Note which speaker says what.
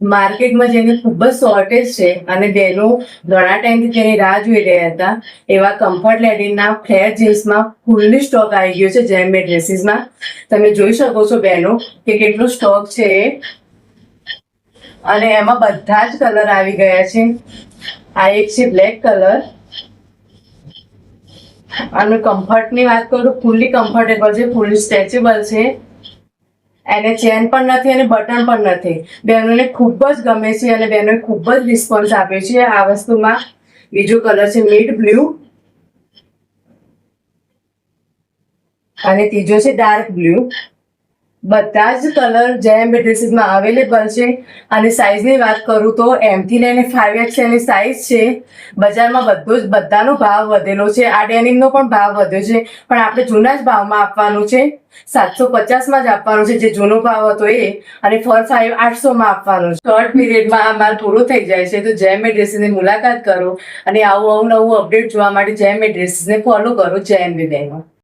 Speaker 1: માર્કેટમાં જેની ખૂબ જ શોર્ટેજ છે અને બહેનો ઘણા ટાઈમથી તેની રાહ જોઈ રહ્યા હતા એવા કમ્ફર્ટ લેડીના ફ્લેર જીન્સમાં ફૂલ્લી સ્ટોક આવી ગયો છે જેમ બે ડ્રેસીસમાં. તમે જોઈ શકો છો બહેનો કે કેટલો સ્ટોક છે એ. અને એમાં બધા જ કલર આવી ગયા છે. આ એક છે બ્લેક કલર. અને કમ્ફર્ટની વાત કરું તો ફૂલ્લી કમ્ફર્ટેબલ છે, ફૂલ્લી સ્ટ્રેચેબલ છે. એને ચેન પણ નથી અને બટન પણ નથી. બહેનોને ખૂબ જ ગમે છે અને બહેનોએ ખૂબ જ રિસ્પોન્સ આપ્યો છે આ વસ્તુમાં. બીજો કલર છે મિડ બ્લુ અને ત્રીજો છે ડાર્ક બ્લુ. બધા જ કલર જેમ બે ડ્રેસીસમાં અવેલેબલ છે. અને સાઇઝની વાત કરું તો M થી લઈને 5XL ની સાઇઝ છે. બજારમાં બધાનો ભાવ વધેલો છે. આ ડેનિમનો પણ ભાવ વધ્યો છે, પણ આપણે જૂના જ ભાવમાં આપવાનું છે. 750માં જ આપવાનું છે જે જૂનો ભાવ હતો એ. અને 800માં આપવાનું છે. શોર્ટ પીરિયડમાં આ માલ પૂરો થઈ જાય છે, તો જેમ બે ડ્રેસીસની મુલાકાત કરો અને આવું નવું અપડેટ જોવા માટે જેમ બે ડ્રેસીસને ફોલો કરો. જેમ બે બહેનો.